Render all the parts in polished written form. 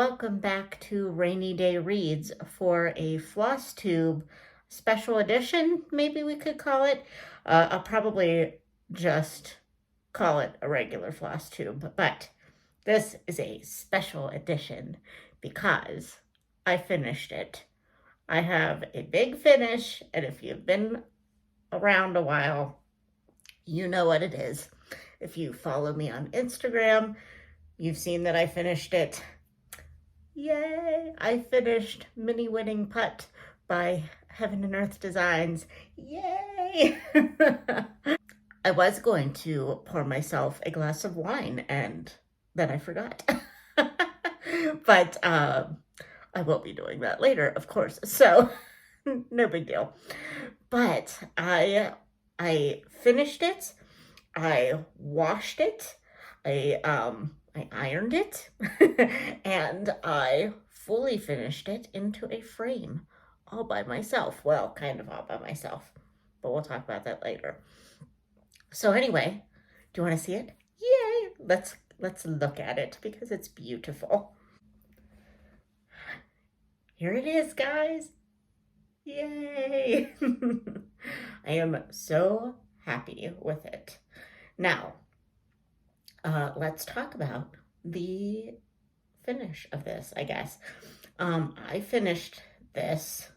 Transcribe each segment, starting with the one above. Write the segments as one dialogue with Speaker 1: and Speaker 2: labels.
Speaker 1: welcome back to Rainy Day Reads for a Flosstube special edition, maybe we could call it. I'll probably just call it a regular Flosstube, but this is a special edition because I finished it. I have a big finish, and if you've been around a while, you know what it is. If you follow me on Instagram, you've seen that I finished it. Yay! I finished Mini Winning Putt by Heaven and Earth Designs. Yay! I was going to pour myself a glass of wine and then I forgot. But I will be doing that later, of course. So no big deal. But I finished it. I washed it. I ironed it and I fully finished it into a frame all by myself. Well, kind of all by myself, but we'll talk about that later. So anyway, do you want to see it? Yay! Let's look at it because it's beautiful. Here it is, guys. Yay! I am so happy with it. Now, let's talk about the finish of this, I guess. I finished this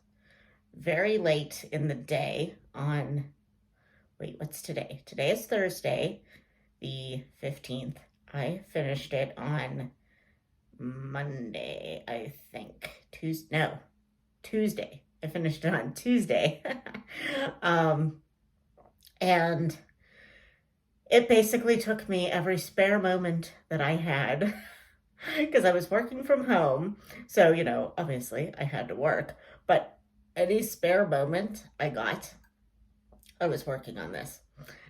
Speaker 1: very late in the day on, wait, what's today? Today is Thursday, the 15th. I finished it on Monday, I think. Tuesday. I finished it on Tuesday. And it basically took me every spare moment that I had because I was working from home. So, obviously I had to work, but any spare moment I got, I was working on this.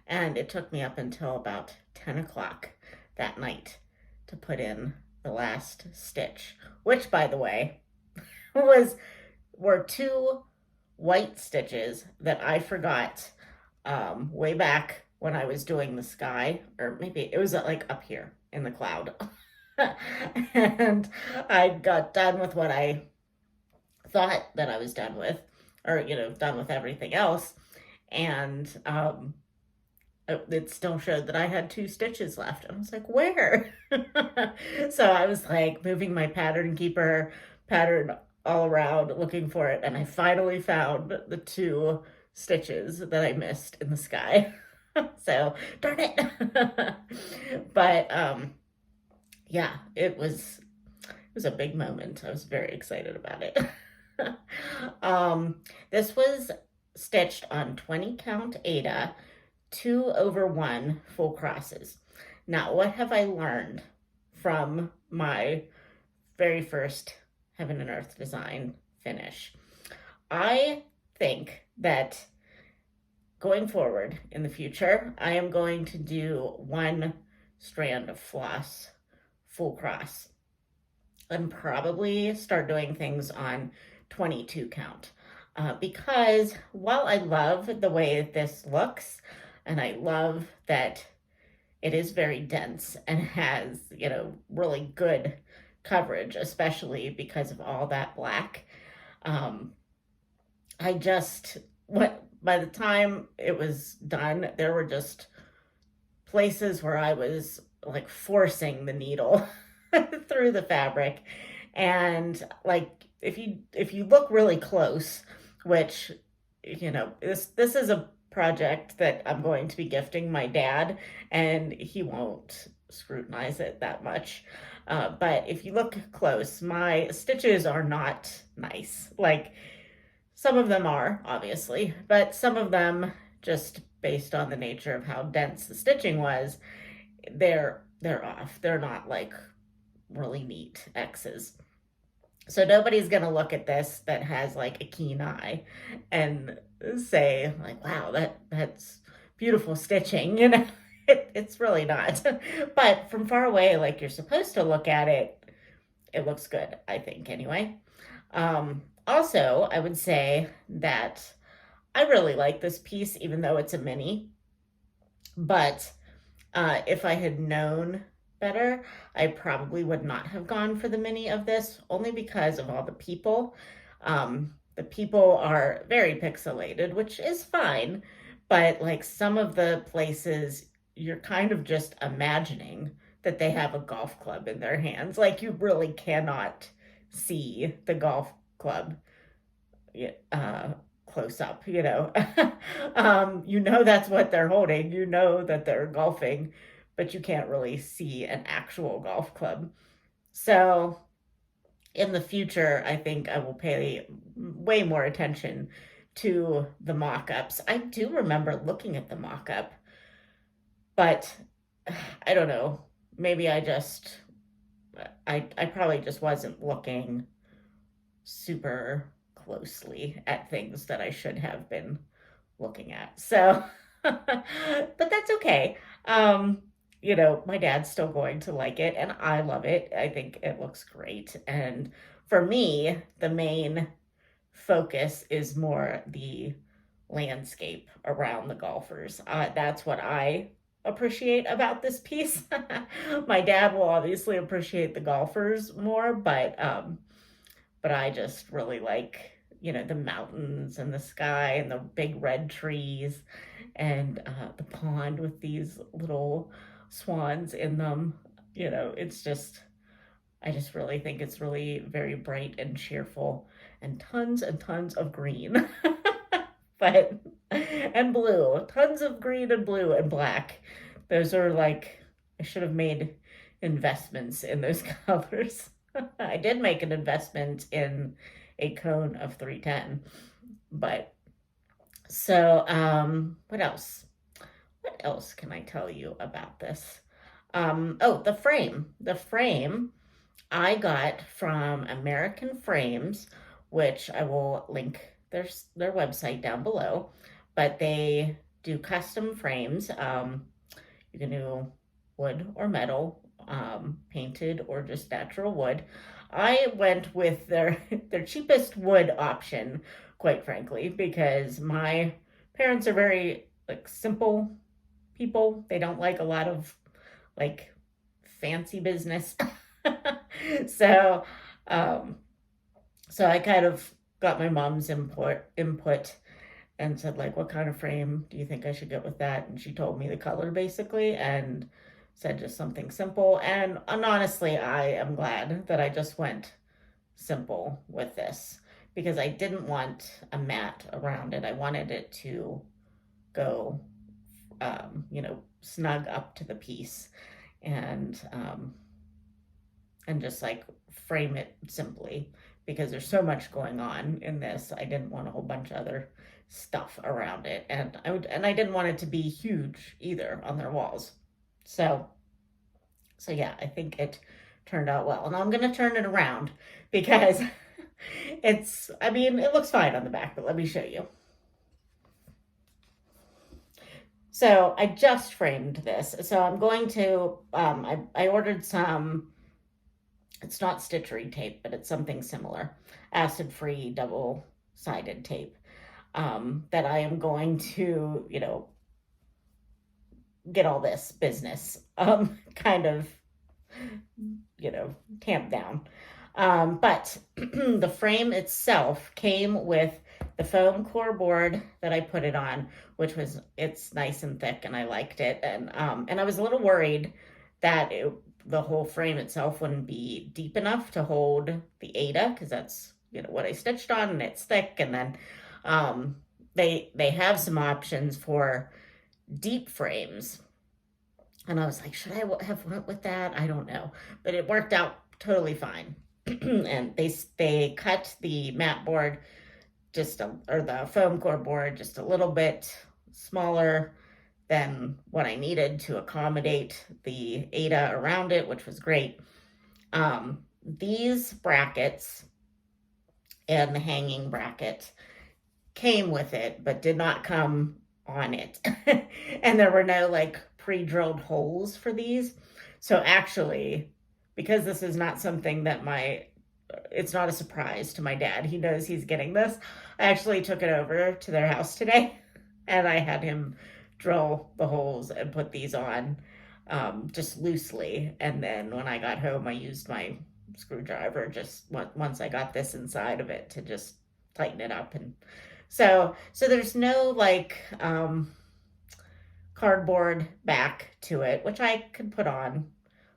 Speaker 1: And it took me up until about 10 o'clock that night to put in the last stitch, which, by the way, were two white stitches that I forgot way back when I was doing the sky, or maybe it was like up here in the cloud. And I got done with what I thought that I was done with, or, done with everything else. And it still showed that I had 2 stitches left. I was like, where? So I was like moving my pattern keeper pattern all around looking for it. And I finally found the 2 stitches that I missed in the sky. So darn it. But yeah, it was a big moment. I was very excited about it. This was stitched on 20 count Aida, 2/1 full crosses. Now, what have I learned from my very first Heaven and Earth design finish? I think that going forward in the future, I am going to do 1 strand of floss full cross and probably start doing things on 22 count because while I love the way this looks and I love that it is very dense and has, really good coverage, especially because of all that black, by the time it was done, there were just places where I was like forcing the needle through the fabric. And like, if you look really close, which, this is a project that I'm going to be gifting my dad, and he won't scrutinize it that much. But if you look close, my stitches are not nice. Like, some of them are, obviously, but some of them, just based on the nature of how dense the stitching was, they're off. They're not like really neat X's. So nobody's gonna look at this that has like a keen eye and say like, wow, that's beautiful stitching, it's really not. But from far away, like you're supposed to look at it, it looks good, I think, anyway. Also, I would say that I really like this piece, even though it's a mini. But if I had known better, I probably would not have gone for the mini of this, only because of all the people. The people are very pixelated, which is fine, but like some of the places, you're kind of just imagining that they have a golf club in their hands. Like you really cannot see the golf club uh, close up, you know. You know that's what they're holding. You know that they're golfing, but you can't really see an actual golf club. So in the future, I think I will pay way more attention to the mock-ups. I do remember looking at the mock-up, but I don't know. Maybe I probably just wasn't looking super closely at things that I should have been looking at. So, but that's okay. You know, my dad's still going to like it and I love it. I think it looks great. And for me, the main focus is more the landscape around the golfers. That's what I appreciate about this piece. My dad will obviously appreciate the golfers more, but I just really like, you know, the mountains and the sky and the big red trees and the pond with these little swans in them. You know, it's just, I just really think it's really very bright and cheerful and tons of green. But, and blue, tons of green and blue and black. Those are like, I should have made investments in those colors. I did make an investment in a cone of 310, but so what else? What else can I tell you about this? Oh, the frame. The frame I got from American Frames, which I will link their website down below, but they do custom frames. You can do wood or metal, painted or just natural wood. I went with their cheapest wood option, quite frankly, because my parents are very like simple people. They don't like a lot of like fancy business. So, um, so I kind of got my mom's input and said like, what kind of frame do you think I should get with that? And she told me the color basically and said just something simple. And honestly, I am glad that I just went simple with this because I didn't want a mat around it. I wanted it to go, you know, snug up to the piece and just like frame it simply because there's so much going on in this. I didn't want a whole bunch of other stuff around it, and I didn't want it to be huge either on their walls. So yeah, I think it turned out well. And I'm gonna turn it around because I mean, it looks fine on the back, but let me show you. So I just framed this. So I'm going to, I ordered some, it's not stitchery tape, but it's something similar, acid-free double-sided tape that I am going to, you know, get all this business kind of, you know, tamped down. But the frame itself came with the foam core board that I put it on, which was, it's nice and thick and I liked it. And I was a little worried that the whole frame itself wouldn't be deep enough to hold the Ada, because that's, you know, what I stitched on and it's thick. And then they have some options for deep frames. And I was like, should I have went with that? I don't know. But it worked out totally fine. And they cut the mat board or the foam core board just a little bit smaller than what I needed to accommodate the Ada around it, which was great. These brackets and the hanging bracket came with it, but did not come on it. And there were no like pre-drilled holes for these. So actually, because this is not something that it's not a surprise to my dad. He knows he's getting this. I actually took it over to their house today and I had him drill the holes and put these on. just loosely. And then when I got home, I used my screwdriver just once I got this inside of it to just tighten it up. And so there's no like cardboard back to it, which I could put on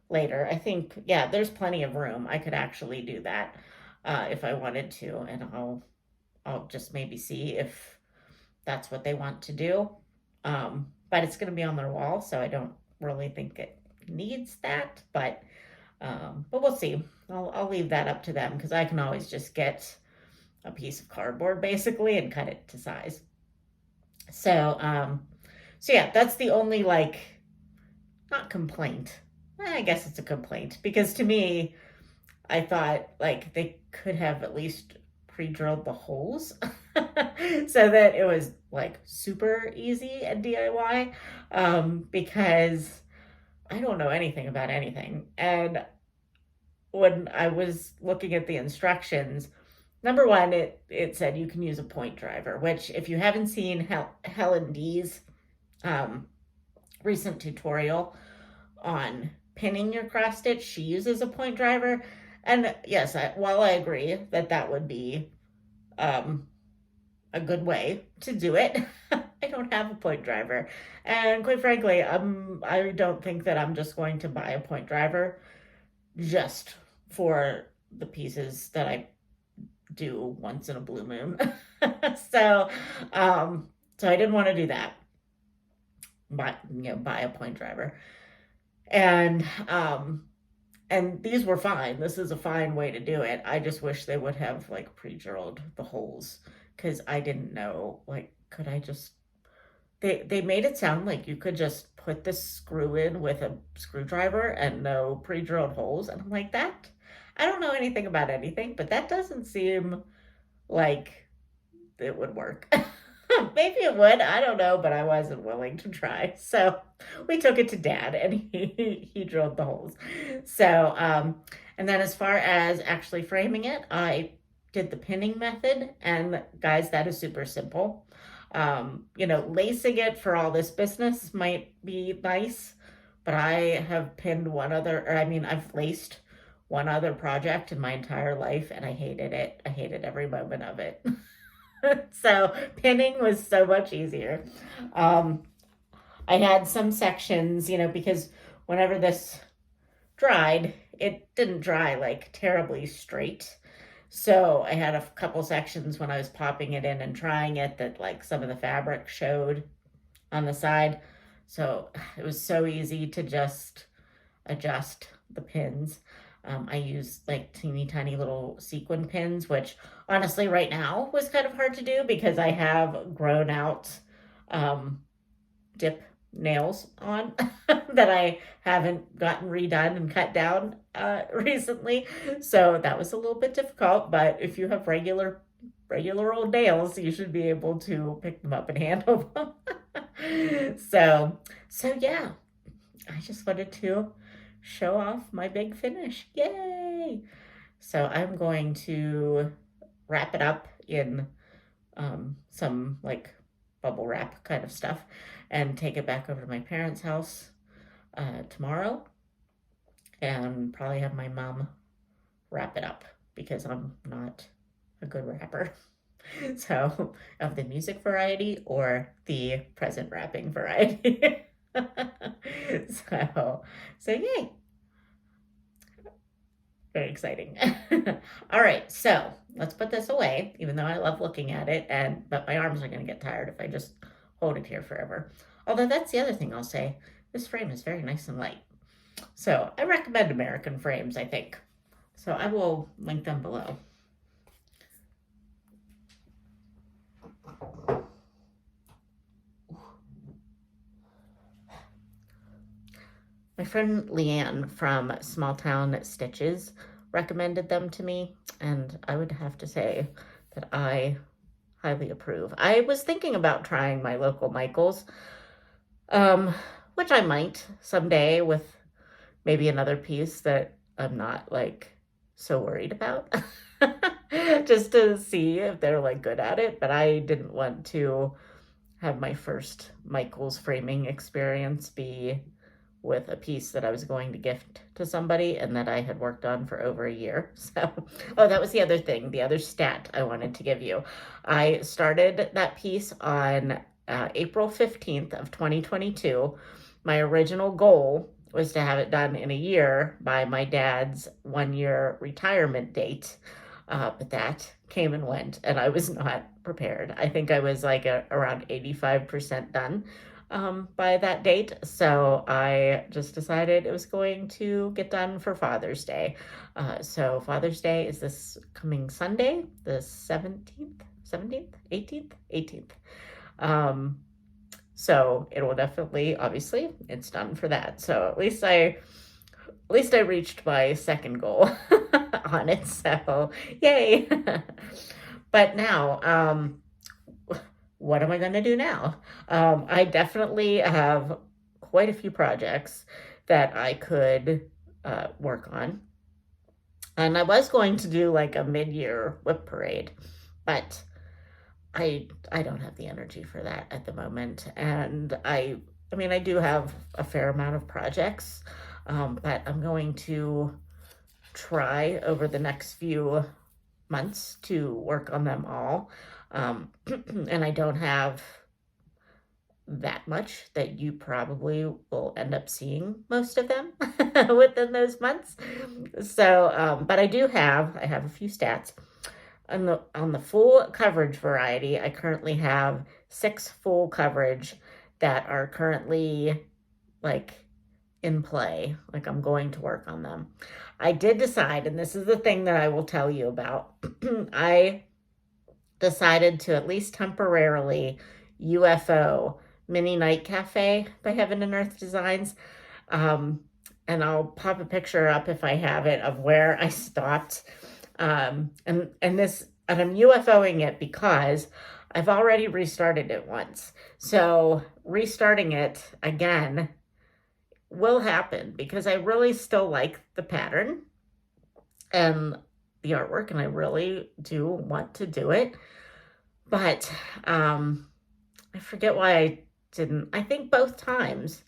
Speaker 1: later. I think, yeah, there's plenty of room. I could actually do that if I wanted to, and I'll just maybe see if that's what they want to do. But it's going to be on their wall, so I don't really think it needs that. But we'll see. I'll leave that up to them because I can always just get a piece of cardboard basically and cut it to size. So yeah, that's the only like not complaint. I guess it's a complaint because to me, I thought like they could have at least pre-drilled the holes so that it was like super easy and DIY because I don't know anything about anything. And when I was looking at the instructions, number one, it said you can use a point driver, which if you haven't seen Helen D's um, recent tutorial on pinning your cross stitch, she uses a point driver. And yes, while I agree that that would be a good way to do it, I don't have a point driver. And quite frankly, I don't think that I'm just going to buy a point driver just for the pieces that I do once in a blue moon. so, so I didn't want to do that. Buy a point driver. And these were fine. This is a fine way to do it. I just wish they would have like pre-drilled the holes because I didn't know, like, could I just, they made it sound like you could just put the screw in with a screwdriver and no pre-drilled holes. And I'm like, that, I don't know anything about anything, but that doesn't seem like it would work. Maybe it would, I don't know, but I wasn't willing to try. So we took it to Dad and he drilled the holes. So, and then as far as actually framing it, I did the pinning method. And guys, that is super simple. Lacing it for all this business might be nice, but I have pinned I've laced one other project in my entire life and I hated it. I hated every moment of it. So pinning was so much easier. I had some sections, because whenever this dried, it didn't dry like terribly straight. So I had a couple sections when I was popping it in and trying it that like some of the fabric showed on the side. So it was so easy to just adjust the pins. I used like teeny tiny little sequin pins, which honestly right now was kind of hard to do because I have grown out dip nails on that I haven't gotten redone and cut down recently. So that was a little bit difficult, but if you have regular old nails, you should be able to pick them up and handle them. So yeah, I just wanted to show off my big finish. Yay! So I'm going to wrap it up in some like bubble wrap kind of stuff and take it back over to my parents' house tomorrow and probably have my mom wrap it up because I'm not a good rapper. So of the music variety or the present wrapping variety. So yay. Very exciting. All right, so let's put this away, even though I love looking at it, but my arms are going to get tired if I just hold it here forever. Although that's the other thing I'll say. This frame is very nice and light. So I recommend American frames, I think. So I will link them below. My friend Leanne from Small Town Stitches recommended them to me, and I would have to say that I highly approve. I was thinking about trying my local Michaels, which I might someday with maybe another piece that I'm not like so worried about, just to see if they're like good at it. But I didn't want to have my first Michaels framing experience be with a piece that I was going to gift to somebody and that I had worked on for over a year. So, oh, that was the other thing, the other stat I wanted to give you. I started that piece on April 15th of 2022. My original goal was to have it done in a year by my dad's 1 year retirement date. But that came and went, and I was not prepared. I think I was like around 85% done by that date. So I just decided it was going to get done for Father's Day. So Father's Day is this coming Sunday, the 17th, 18th. So it will definitely, obviously, it's done for that. So at least I reached my second goal on it. So yay. But now, what am I going to do now? I definitely have quite a few projects that I could work on. And I was going to do like a mid-year whip parade, but I don't have the energy for that at the moment. And I mean, I do have a fair amount of projects, but I'm going to try over the next few months to work on them all. And I don't have that much that you probably will end up seeing most of them within those months. So, but I have a few stats. On the full coverage variety, I currently have 6 full coverage that are currently like in play. Like I'm going to work on them. I did decide, and this is the thing that I will tell you about. I decided to at least temporarily UFO Mini Night Cafe by Heaven and Earth Designs. And I'll pop a picture up if I have it of where I stopped. And I'm UFOing it because I've already restarted it once. So restarting it again will happen because I really still like the pattern and the artwork, and I really do want to do it. But I forget why I didn't. I think both times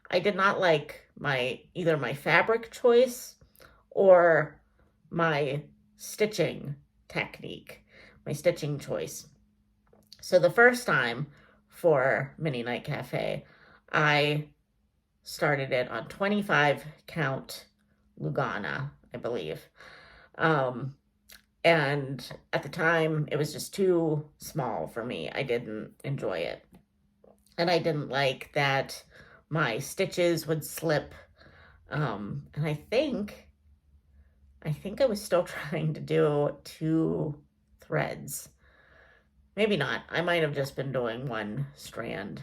Speaker 1: I did not like either my fabric choice or my stitching technique, my stitching choice. So the first time for Mini Night Cafe, I started it on 25 count Lugana, I believe. And at the time, it was just too small for me. I didn't enjoy it. And I didn't like that my stitches would slip. And I think I was still trying to do 2 threads. Maybe not. I might have just been doing 1 strand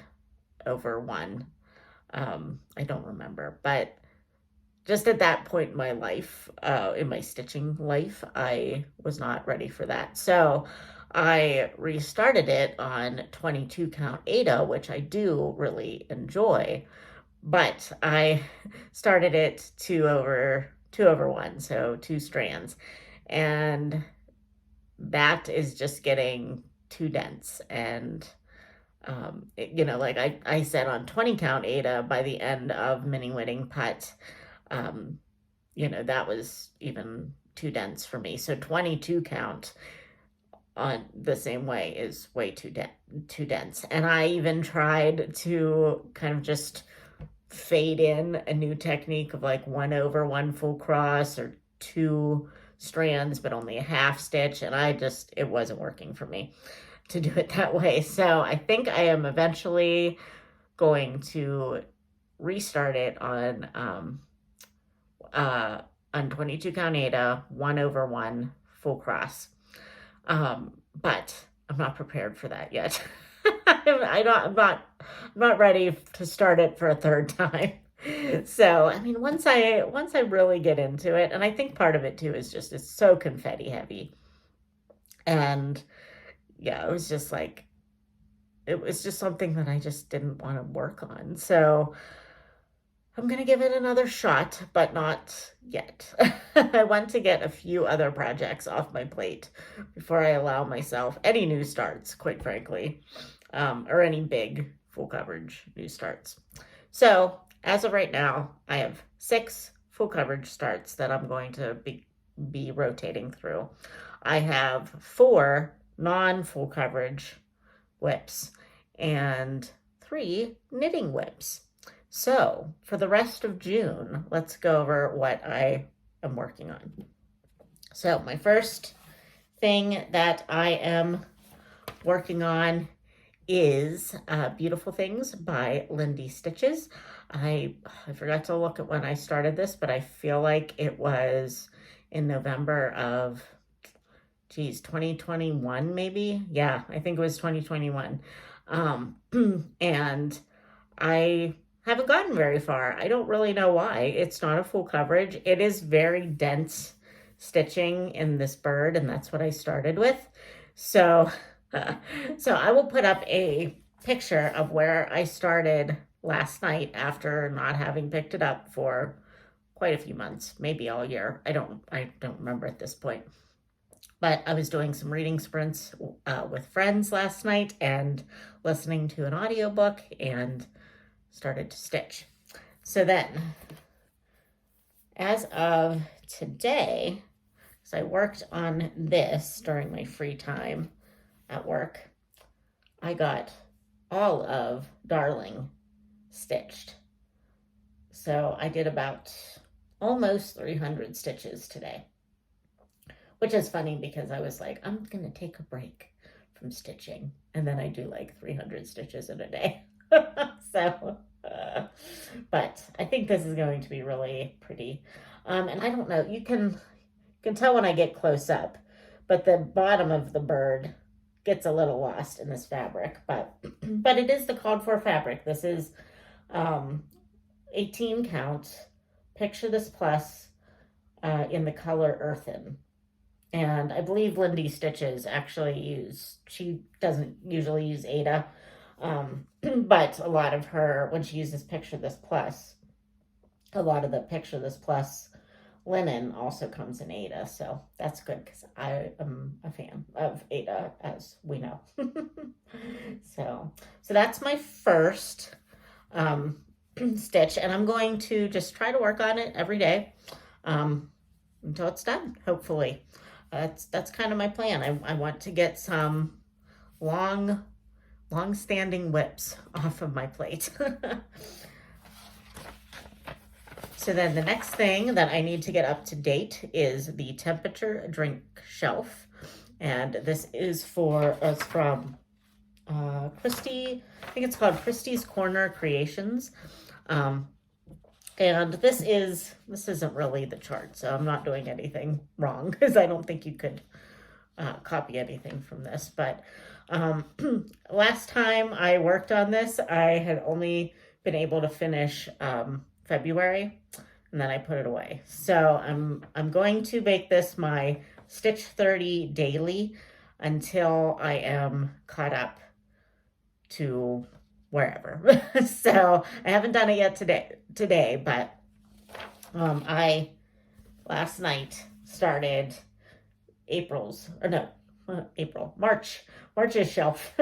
Speaker 1: over 1. I don't remember. But just at that point in my life, in my stitching life, I was not ready for that. So I restarted it on 22 count Ada, which I do really enjoy. But I started it 2 over 1, so 2 strands. And that is just getting too dense. And, like I said on 20 count Ada, by the end of Mini Wedding Putt, that was even too dense for me. So 22 count on the same way is way too dense. And I even tried to kind of just fade in a new technique of like 1 over 1 full cross or 2 strands, but only a half stitch. And it wasn't working for me to do it that way. So I think I am eventually going to restart it on 22 count Ada, 1 over 1 full cross. But I'm not prepared for that yet. I'm not ready to start it for a third time. So, I mean, once I really get into it, and I think part of it too is just it's so confetti heavy. And yeah, it was just something that I just didn't want to work on. So I'm going to give it another shot, but not yet. I want to get a few other projects off my plate before I allow myself any new starts, quite frankly, or any big full coverage new starts. So as of right now, I have 6 full coverage starts that I'm going to be rotating through. I have 4 non-full coverage whips and 3 knitting whips. So for the rest of June, let's go over what I am working on. So my first thing that I am working on is Beautiful Things by Lindy Stitches. I forgot to look at when I started this, but I feel like it was in November of 2021 maybe. Yeah, I think it was 2021. And I haven't gotten very far. I don't really know why. It's not a full coverage. It is very dense stitching in this bird, and that's what I started with. So, so I will put up a picture of where I started last night after not having picked it up for quite a few months, maybe all year. I don't remember at this point. But I was doing some reading sprints with friends last night and listening to an audiobook and started to stitch. So then, as of today, so I worked on this during my free time at work, I got all of Darling stitched. So I did about almost 300 stitches today, which is funny because I was like, I'm going to take a break from stitching. And then I do like 300 stitches in a day. So, but I think this is going to be really pretty. And I don't know, you can tell when I get close up, but the bottom of the bird gets a little lost in this fabric, but it is the called for fabric. This is 18 count Picture This Plus in the color Earthen. And I believe Lindy Stitches actually she doesn't usually use Ada, but a lot of her, when she uses Picture This Plus, a lot of the Picture This Plus linen also comes in Ada, so that's good because I am a fan of Ada, as we know. So that's my first stitch, and I'm going to just try to work on it every day until it's done, hopefully. That's kind of my plan. I want to get some long-standing whips off of my plate. So then the next thing that I need to get up to date is the temperature drink shelf. And this is from Christy, I think it's called Christy's Corner Creations. And this isn't really the chart, so I'm not doing anything wrong because I don't think you could copy anything from this. But last time I worked on this, I had only been able to finish February, and then I put it away. So I'm going to make this my Stitch 30 daily until I am caught up to wherever. So I haven't done it yet today, but I last night started March's shelf.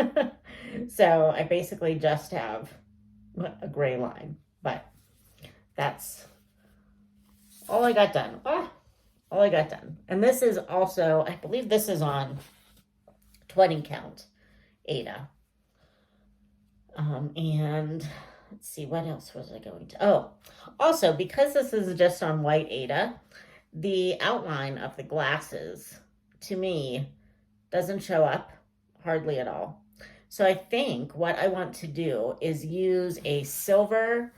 Speaker 1: So I basically just have a gray line, but that's all I got done. All I got done. And this is also, I believe this is on 20 count Ada. And let's see, what else was I going to? Oh, also, because this is just on white Ada, the outline of the glasses, to me, doesn't show up hardly at all. So I think what I want to do is use a silver,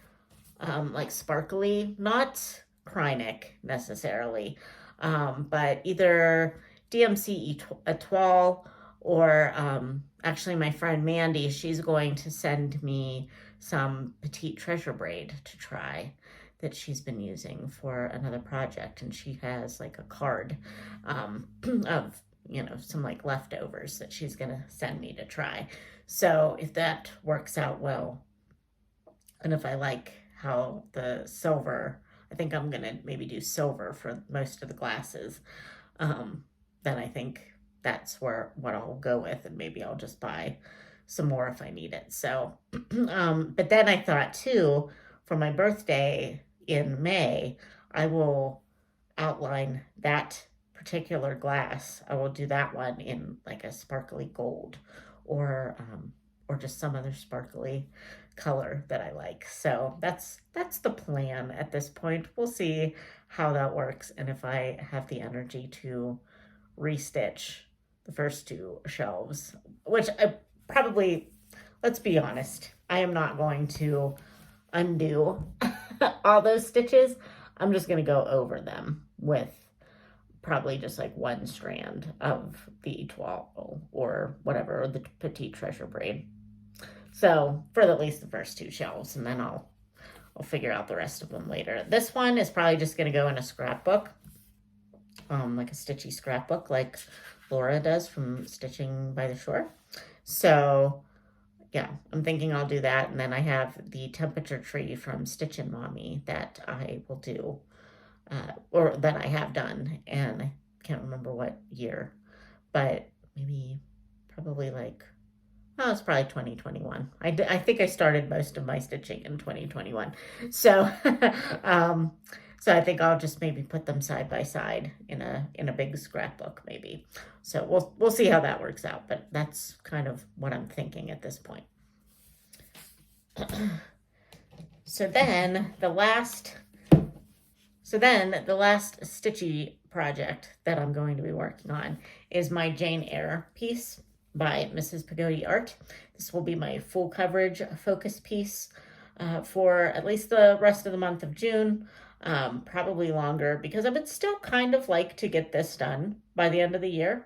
Speaker 1: like sparkly, not Krynic necessarily, but either DMC Etoile or actually my friend Mandy, she's going to send me some petite treasure braid to try that she's been using for another project, and she has like a card of some like leftovers that she's gonna send me to try. So if that works out well, and if I like how the silver, I think I'm gonna maybe do silver for most of the glasses, then I think that's what I'll go with, and maybe I'll just buy some more if I need it. So but then I thought too, for my birthday in May, I will outline that particular glass. I will do that one in like a sparkly gold or just some other sparkly color that I like. So that's the plan at this point. We'll see how that works and if I have the energy to restitch the first two shelves, which I probably, let's be honest, I am not going to undo all those stitches. I'm just going to go over them with probably just like one strand of the toile or whatever, or the petite treasure braid. So for at least the first two shelves, and then I'll figure out the rest of them later. This one is probably just going to go in a scrapbook, like a stitchy scrapbook like Laura does from Stitching by the Shore. So yeah, I'm thinking I'll do that. And then I have the temperature tree from Stitchin' Mommy that I will do, or that I have done. And I can't remember what year, but maybe probably like, oh, it's probably 2021. I think I started most of my stitching in 2021. So, so I think I'll just maybe put them side by side in a big scrapbook maybe. So we'll see how that works out, but that's kind of what I'm thinking at this point. So then the last stitchy project that I'm going to be working on is my Jane Eyre piece by Mrs. Pagodi Art. This will be my full coverage focus piece for at least the rest of the month of June, probably longer, because I would still kind of like to get this done by the end of the year.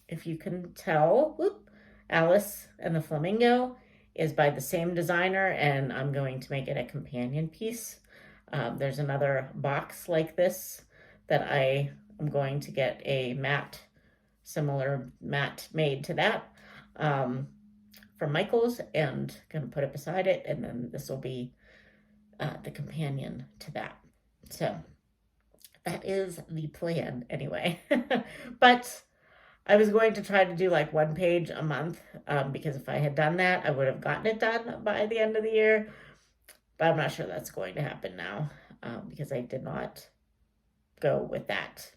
Speaker 1: If you can tell, Alice and the Flamingo is by the same designer, and I'm going to make it a companion piece. There's another box like this that I am going to get a similar mat made to that from Michael's, and going to put it beside it, and then this will be the companion to that. So that is the plan anyway. But I was going to try to do like one page a month, because if I had done that, I would have gotten it done by the end of the year. But I'm not sure that's going to happen now, because I did not go with that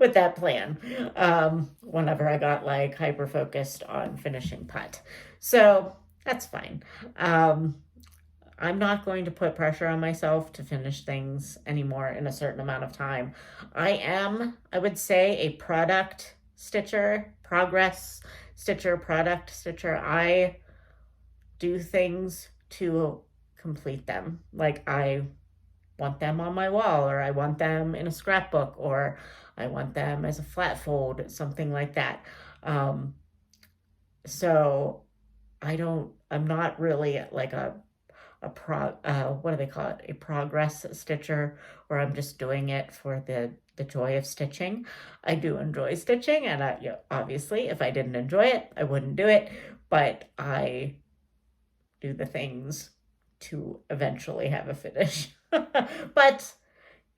Speaker 1: with that plan whenever I got like hyper focused on finishing putt. So that's fine. I'm not going to put pressure on myself to finish things anymore in a certain amount of time. I would say, a product stitcher, progress stitcher, product stitcher. I do things to complete them. Like I want them on my wall, or I want them in a scrapbook, or I want them as a flat fold, something like that. So I'm not really like what do they call it? A progress stitcher, where I'm just doing it for the joy of stitching. I do enjoy stitching, and obviously if I didn't enjoy it, I wouldn't do it, but I do the things to eventually have a finish. But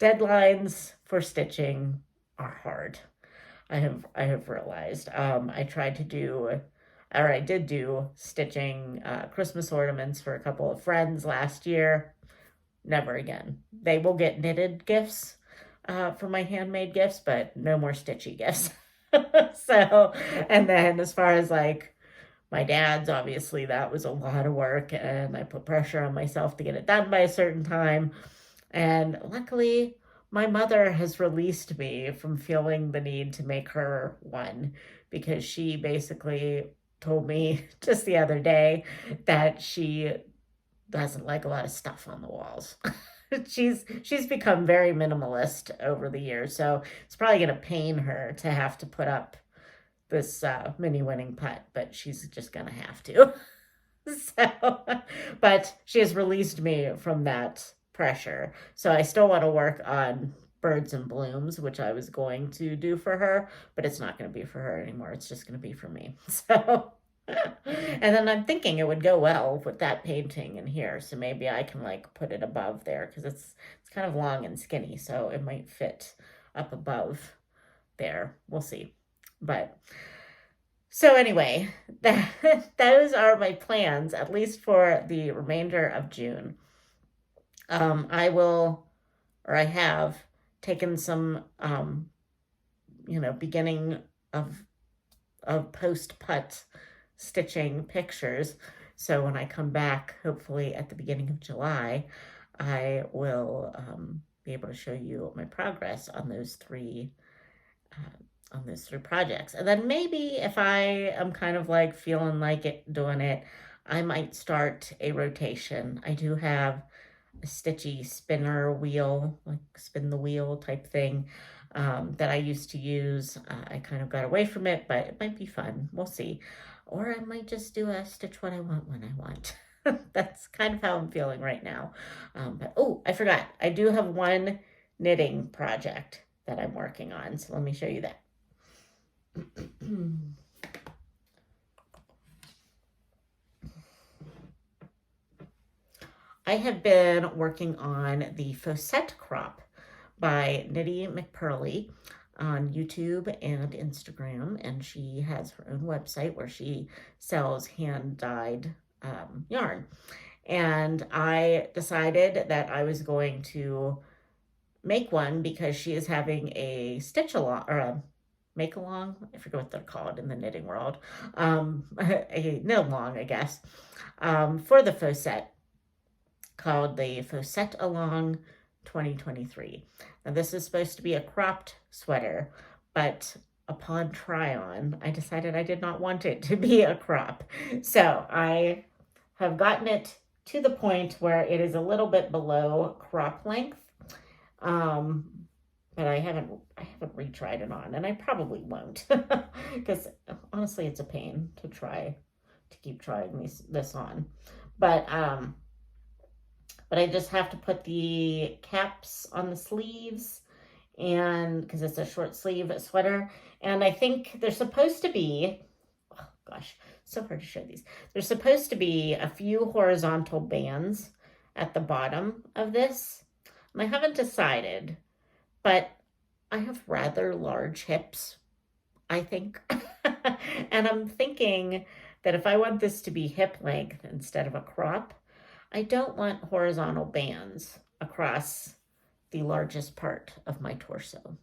Speaker 1: deadlines for stitching are hard. I have realized. I did do stitching Christmas ornaments for a couple of friends last year. Never again. They will get knitted gifts for my handmade gifts, but no more stitchy gifts. So, and then as far as like my dad's, obviously that was a lot of work, and I put pressure on myself to get it done by a certain time. And luckily, my mother has released me from feeling the need to make her one, because she basically told me just the other day that she doesn't like a lot of stuff on the walls. She's become very minimalist over the years, so it's probably going to pain her to have to put up this mini winning putt, but she's just gonna have to. So, but she has released me from that pressure. So I still want to work on Birds and Blooms, which I was going to do for her, but it's not going to be for her anymore. It's just going to be for me. So, and then I'm thinking it would go well with that painting in here. So maybe I can like put it above there, because it's kind of long and skinny, so it might fit up above there. We'll see. But So anyway, those are my plans, at least for the remainder of June. I will, or I have taken some, beginning of post putt stitching pictures. So when I come back, hopefully at the beginning of July, I will be able to show you my progress on those three projects. And then maybe if I am kind of like feeling like doing it, I might start a rotation. I do have a stitchy spinner wheel, like spin the wheel type thing, that I used to use. I kind of got away from it, but it might be fun. We'll see. Or I might just do a stitch what I want when I want. That's kind of how I'm feeling right now. But oh, I forgot. I do have one knitting project that I'm working on. So let me show you that. I have been working on the Faucette crop by Knitty McPurley on YouTube and Instagram, and she has her own website where she sells hand-dyed yarn. And I decided that I was going to make one because she is having a stitch along, or a make along, I forget what they're called in the knitting world, a knit along, I guess, for the Faucette, called the Faucette Along 2023. Now this is supposed to be a cropped sweater, but upon try on, I decided I did not want it to be a crop. So I have gotten it to the point where it is a little bit below crop length. But I haven't retried it on, and I probably won't, because honestly, it's a pain to keep trying this on. But I just have to put the caps on the sleeves, and because it's a short sleeve sweater, and I think there's supposed to be, oh gosh, so hard to show these. There's supposed to be a few horizontal bands at the bottom of this, and I haven't decided. But I have rather large hips, I think. And I'm thinking that if I want this to be hip length instead of a crop, I don't want horizontal bands across the largest part of my torso.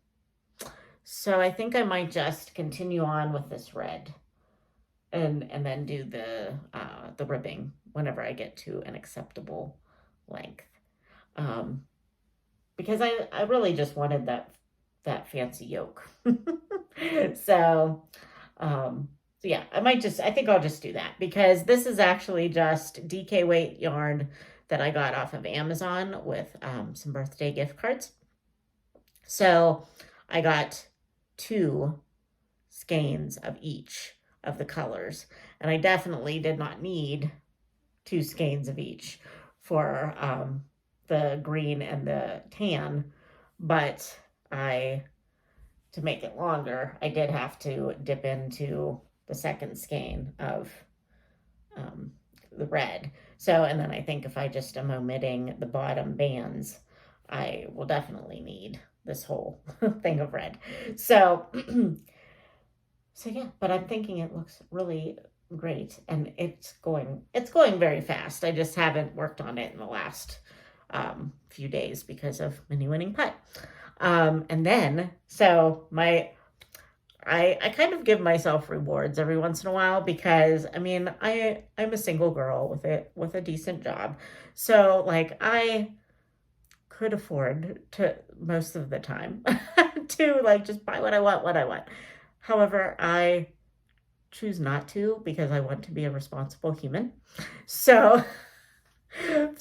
Speaker 1: So I think I might just continue on with this red and then do the ribbing whenever I get to an acceptable length. Because I really just wanted that fancy yoke. So yeah, I think I'll just do that, because this is actually just DK weight yarn that I got off of Amazon with some birthday gift cards. So I got 2 skeins of each of the colors, and I definitely did not need 2 skeins of each for the green and the tan, but to make it longer, I did have to dip into the second skein of the red. So, and then I think if I just am omitting the bottom bands, I will definitely need this whole thing of red. So, so yeah, but I'm thinking it looks really great, and it's going very fast. I just haven't worked on it in the last few days because of mini winning putt. And then, so I kind of give myself rewards every once in a while, because I mean, I'm a single girl with a decent job. So like I could afford to most of the time to like just buy what I want. However, I choose not to, because I want to be a responsible human. So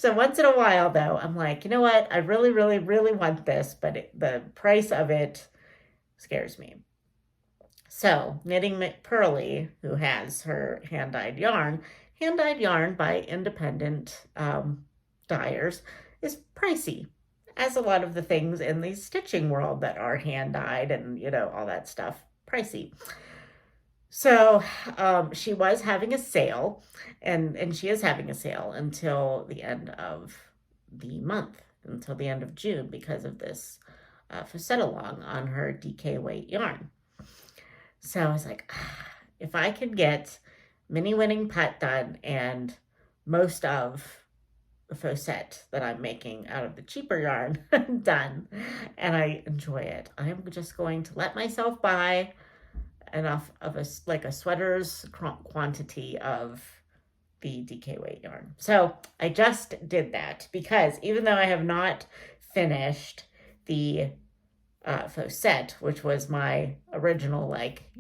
Speaker 1: once in a while, though, I'm like, you know what? I really, really, really want this, but the price of it scares me. So Knitting McPurley, who has her hand-dyed yarn by independent dyers, is pricey, as a lot of the things in the stitching world that are hand-dyed and, all that stuff, pricey. So she was having a sale, and she is having a sale until the end of the month, until the end of June, because of this Faucette along on her DK weight yarn. So I was like, if I could get mini winning putt done and most of the faux set that I'm making out of the cheaper yarn done, and I enjoy it, I'm just going to let myself buy enough of a sweater's quantity of the DK weight yarn. So I just did that because even though I have not finished the faux set, which was my original, like,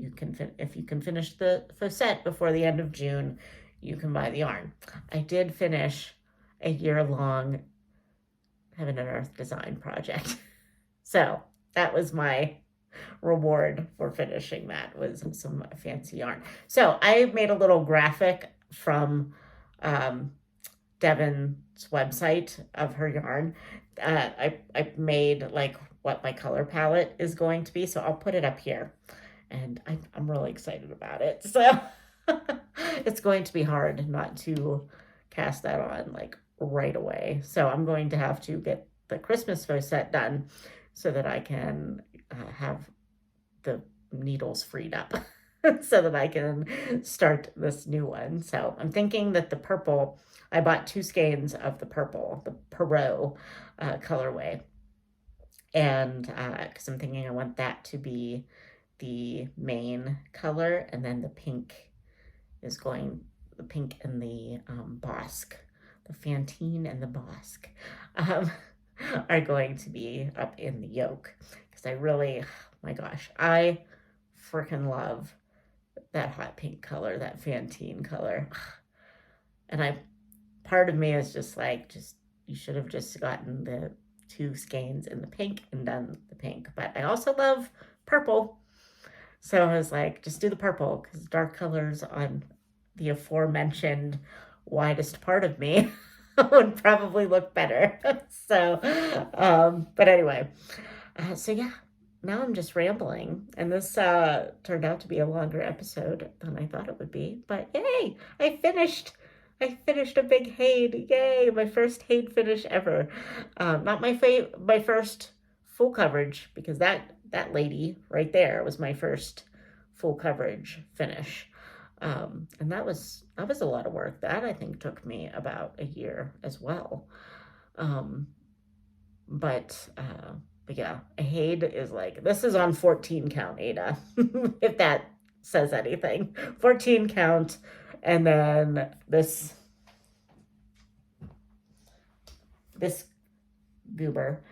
Speaker 1: if you can finish the faux set before the end of June, you can buy the yarn. I did finish a year-long Heaven and Earth design project. So that was my reward for finishing that, was some fancy yarn. So I made a little graphic from Devon's website of her yarn. I made like what my color palette is going to be, so I'll put it up here, and I'm really excited about it. So it's going to be hard not to cast that on like right away. So I'm going to have to get the Christmas faux set done so that I can have the needles freed up so that I can start this new one. So I'm thinking that the purple, I bought 2 skeins of the purple, the Perot colorway. And because I'm thinking I want that to be the main color, and then the pink is the pink and the Bosque, the Fantine and the Bosque are going to be up in the yoke. Because I really, my gosh, I freaking love that hot pink color, that Fantine color. And part of me is just like, you should have just gotten the 2 skeins in the pink and done the pink. But I also love purple. So I was like, just do the purple, because dark colors on the aforementioned widest part of me would probably look better. So, but anyway, so yeah, now I'm just rambling, and this turned out to be a longer episode than I thought it would be, but yay, I finished a big Haid. Yay, my first Haid finish ever. Not my first full coverage, because that lady right there was my first full coverage finish. And that was a lot of work. That I think took me about a year as well. But yeah, a Haid is like, this is on 14 count, Ada, if that says anything. 14 count, and then this goober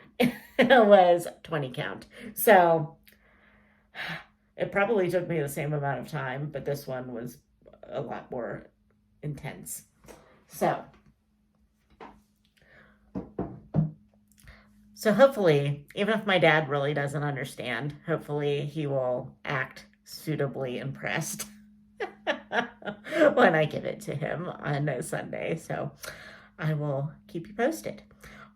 Speaker 1: was 20 count. So it probably took me the same amount of time, but this one was a lot more intense. So hopefully, even if my dad really doesn't understand, hopefully he will act suitably impressed when I give it to him on Sunday. So I will keep you posted.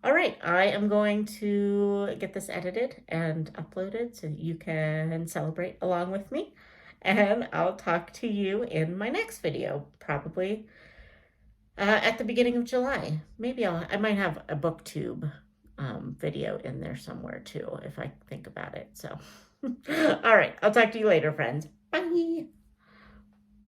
Speaker 1: All right, I am going to get this edited and uploaded so that you can celebrate along with me. And I'll talk to you in my next video, probably at the beginning of July. Maybe I might have a booktube video in there somewhere too, if I think about it. So, all right, I'll talk to you later, friends. Bye.